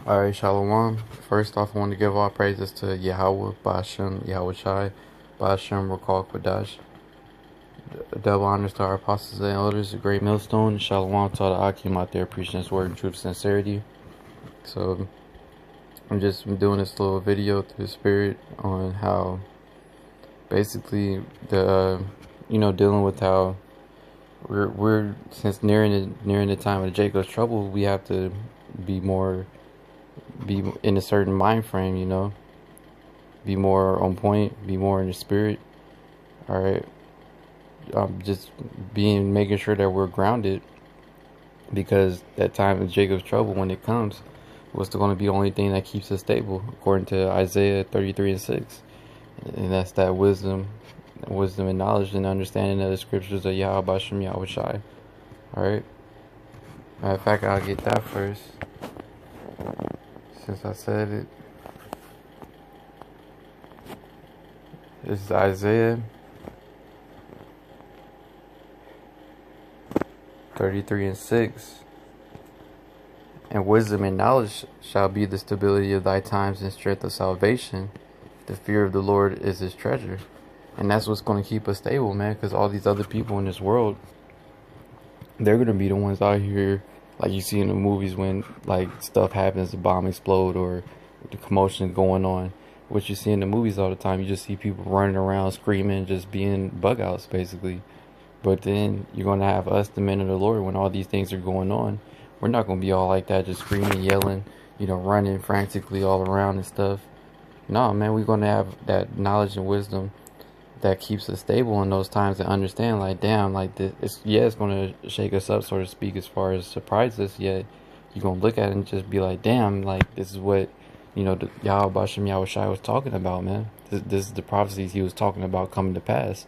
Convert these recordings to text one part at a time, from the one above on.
Alright, Shalom. First off, I want to give all praises to Yahweh, Bashem, Yahweh Shai, Bashem, Rakal Kodash. Double honors to our apostles and elders, a great millstone. Shalom to all the Akim out there preaching this word in truth and sincerity. So, I'm just doing this little video through the Spirit on how basically dealing with how we're since nearing the time of Jacob's trouble, we have to be in a certain mind frame, be more on point, be more in the spirit. All right, just making sure that we're grounded, because that time of Jacob's trouble, when it comes, what's going to be the only thing that keeps us stable, according to Isaiah 33:6, and that's that wisdom and knowledge and understanding of the scriptures of Yahweh Bashem Yahweh Shai. All right. Matter of fact, I'll get that first, since I said it. This is Isaiah 33:6. And wisdom and knowledge shall be the stability of thy times and strength of salvation. The fear of the Lord is his treasure. And that's what's going to keep us stable, man, because all these other people in this world, they're going to be the ones out here, like you see in the movies when, like, stuff happens, the bomb explode or the commotion going on. What you see in the movies all the time, you just see people running around, screaming, just being bug outs, basically. But then you're going to have us, the men of the Lord, when all these things are going on. We're not going to be all like that, just screaming, yelling, running frantically all around and stuff. No, man, we're going to have that knowledge and wisdom that keeps us stable in those times and understand, like, damn, like, it's going to shake us up, so to speak, as far as surprise us, yet you're going to look at it and just be like, damn, like, this is what, the Yahweh Bashem Yahweh Shai was talking about, man. This is the prophecies he was talking about coming to pass.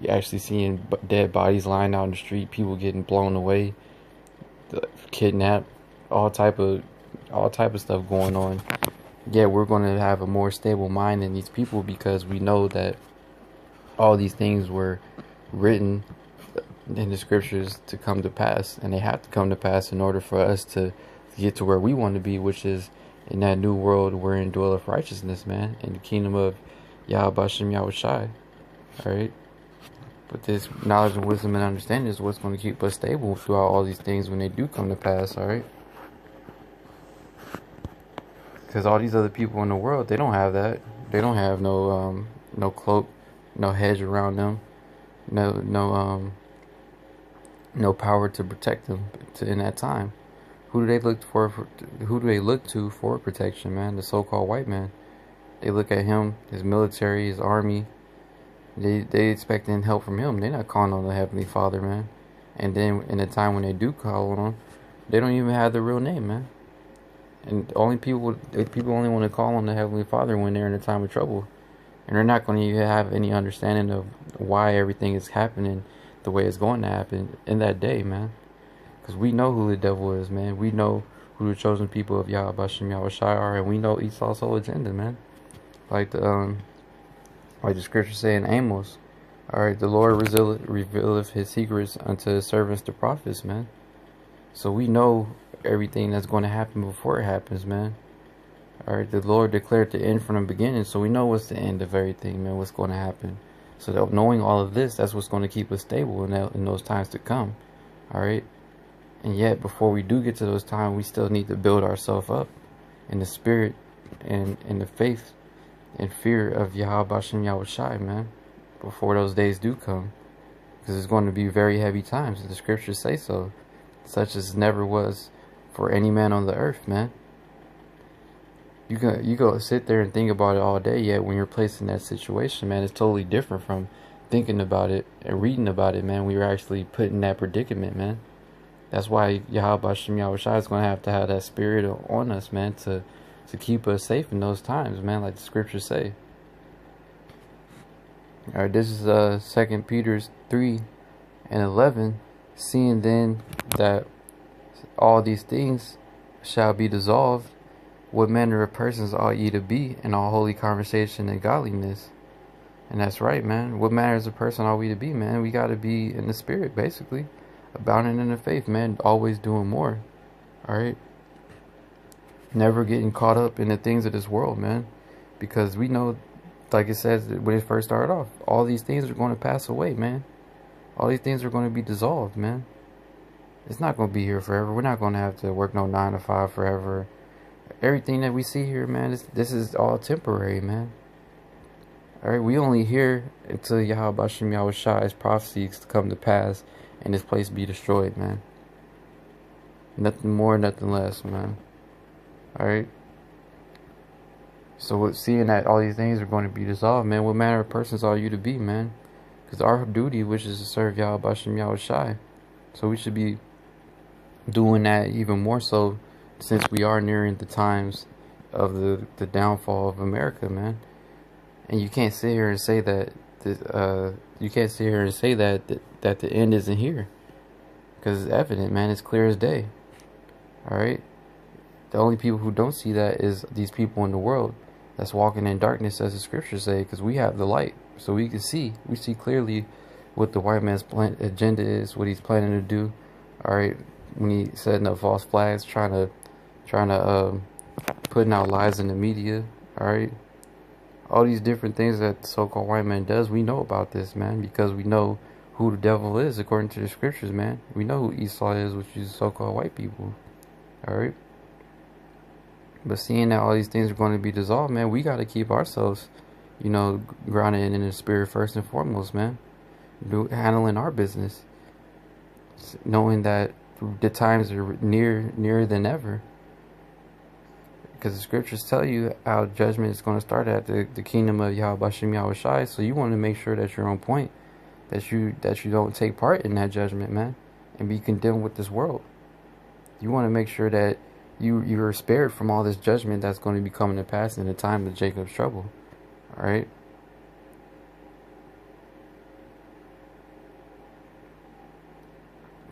You're actually seeing dead bodies lying out in the street, people getting blown away, kidnapped, all type of stuff going on. Yeah, we're going to have a more stable mind than these people, because we know that all these things were written in the scriptures to come to pass, and they have to come to pass in order for us to get to where we want to be, which is in that new world wherein dwelleth righteousness, man, in the kingdom of Yahweh Bashem Yahweh Shai. Alright? But this knowledge and wisdom and understanding is what's going to keep us stable throughout all these things when they do come to pass, alright? Because all these other people in the world, they don't have that. They don't have no cloak, no hedge around them, no power to protect them in that time. Who do they look for? Who do they look to for protection, man? The so-called white man. They look at him, his military, his army. They expecting help from him. They're not calling on the Heavenly Father, man. And then in the time when they do call on him, they don't even have the real name, man. And people only want to call on the Heavenly Father when they're in a time of trouble. And they're not going to even have any understanding of why everything is happening the way it's going to happen in that day, man. Because we know who the devil is, man. We know who the chosen people of Yahweh Bashem Yahweh Shai are, and we know Esau's whole agenda, man. Like the scripture say in Amos, alright, the Lord revealeth his secrets unto his servants the prophets, man. So we know everything that's going to happen before it happens, man. Alright, the Lord declared the end from the beginning, so we know what's the end of everything, man, what's going to happen. So that knowing all of this, that's what's going to keep us stable in those times to come. Alright? And yet, before we do get to those times, we still need to build ourselves up in the spirit and in the faith and fear of Yahweh Bashem Yahweh Shai, man, before those days do come. Because it's going to be very heavy times, the scriptures say so, such as never was for any man on the earth, man. You go sit there and think about it all day, yet when you're placed in that situation, man, it's totally different from thinking about it and reading about it, man. We were actually put in that predicament, man. That's why Yahweh Bashem Yahweh Shai is going to have that spirit on us, man, to keep us safe in those times, man, like the scriptures say. Alright, this is 2 Peter 3:11. Seeing then that all these things shall be dissolved, what manner of persons ought ye to be in all holy conversation and godliness? And that's right, man. What manner of person are we to be, man? We got to be in the spirit, basically. Abounding in the faith, man. Always doing more. Alright? Never getting caught up in the things of this world, man. Because we know, like it says when it first started off, all these things are going to pass away, man. All these things are going to be dissolved, man. It's not going to be here forever. We're not going to have to work no 9 to 5 forever. Everything that we see here, man, this is all temporary, man. Alright, we only here until Yahweh Bashem Yahweh Shai's prophecies come to pass and this place be destroyed, man. Nothing more, nothing less, man. Alright? So with seeing that all these things are going to be dissolved, man, what manner of persons are you to be, man? Because our duty, which is to serve Yahweh Bashem Yahweh Shai. So we should be doing that even more so since we are nearing the times of the downfall of America, man. And you can't sit here and say that that the end isn't here, because it's evident, man. It's clear as day. All right. The only people who don't see that is these people in the world that's walking in darkness, as the scriptures say, because we have the light, so we can see. We see clearly what the white man's agenda is, what he's planning to do. All right, when he setting up false flags, trying to putting out lies in the media. All right. All these different things that the so-called white man does, we know about this, man, because we know who the devil is according to the scriptures, man. We know who Esau is, which is so-called white people. All right. But seeing that all these things are going to be dissolved, man, we got to keep ourselves, grounded in the spirit first and foremost, man. Handling our business, knowing that the times are nearer than ever. Because the scriptures tell you how judgment is going to start at the kingdom of Yahweh Bashem Yahweh Shai. So you want to make sure that you're on point, that you don't take part in that judgment, man, and be condemned with this world. You want to make sure that you are spared from all this judgment that's going to be coming to pass in the time of Jacob's trouble. All right.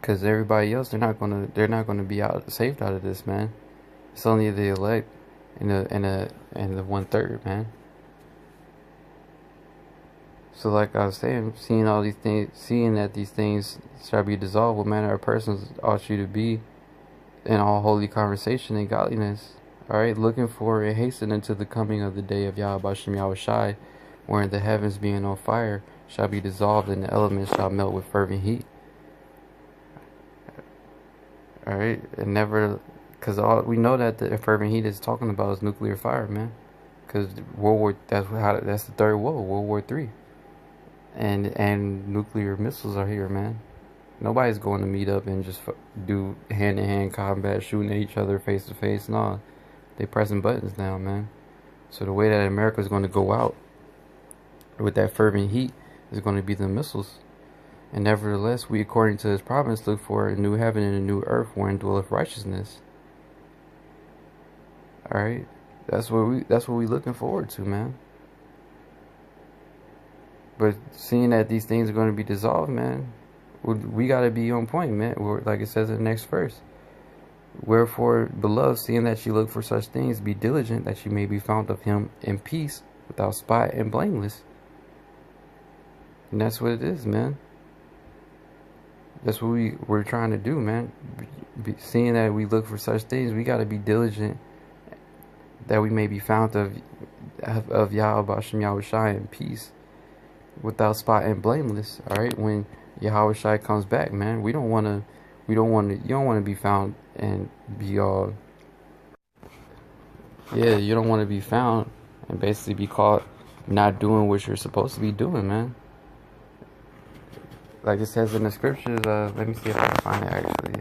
Because everybody else, they're not gonna be saved out of this, man. It's only the elect and the 1/3, man. So like I was saying, seeing that these things shall be dissolved, what manner of persons ought you to be in all holy conversation and godliness. Alright, looking for and hastening to the coming of the day of Yahweh Bashem Yahweh Shai, wherein the heavens being on fire shall be dissolved and the elements shall melt with fervent heat. Alright, and never, because we know that the fervent heat is talking about is nuclear fire, man. Because that's the third World War III, and nuclear missiles are here, man. Nobody's going to meet up and just do hand-to-hand combat, shooting at each other face to face. No, they pressing buttons now, man. So the way that America is going to go out with that fervent heat is going to be the missiles. And nevertheless, we, according to his providence, look for a new heaven and a new earth wherein dwelleth righteousness. All right, that's what we looking forward to, man. But seeing that these things are going to be dissolved, man, we got to be on point, man. Like it says in the next verse. Wherefore, beloved, seeing that you look for such things, be diligent that you may be found of him in peace, without spot and blameless. And that's what it is, man. That's what we're trying to do, man. Seeing that we look for such things, we got to be diligent that we may be found of Yahweh Bashem Yahweh Shai in peace, without spot and blameless. All right, when Yahweh Shai comes back, man, you don't want to be found and be all, you don't want to be found and basically be caught not doing what you're supposed to be doing, man. Like it says in the scriptures, let me see if I can find it actually.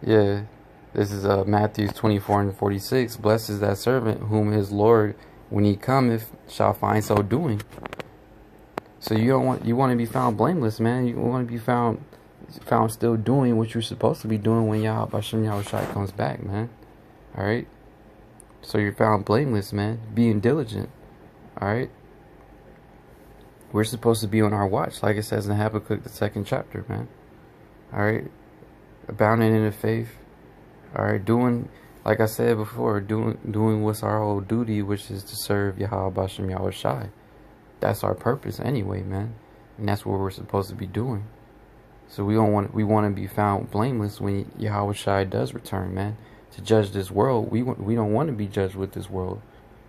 Yeah, this is Matthew 24:46. Blessed is that servant whom his Lord, when he cometh, shall find so doing. So you want to be found blameless, man. You want to be found still doing what you're supposed to be doing when Yahweh Bashem Yahweh Shai comes back, man. All right. So you're found blameless, man. Being diligent. All right. We're supposed to be on our watch, like it says in Habakkuk, the 2nd chapter, man. All right. Abounding in the faith. All right. Doing, like I said before, doing what's our whole duty, which is to serve Yahweh Bashem Yahweh Shai. That's our purpose anyway, man. And that's what we're supposed to be doing. So we want to be found blameless when Yahweh Shai does return, man, to judge this world. We don't want to be judged with this world.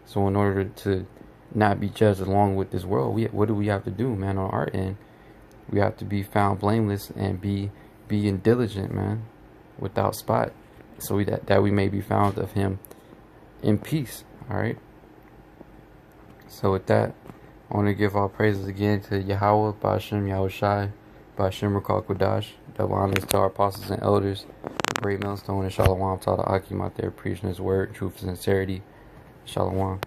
So in order to not be judged along with this world, what do we have to do, man? On our end, we have to be found blameless and be diligent, man, without spot, so that we may be found of Him in peace. All right. So with that, I want to give all praises again to Yahweh, Ba'ashem, Yahweh Shai, Ba'ashem Rakal Kodash. Double honors to our apostles and elders, Great Millstone, and Shalom to all the Akim out there preaching His word, truth and sincerity. Shalom.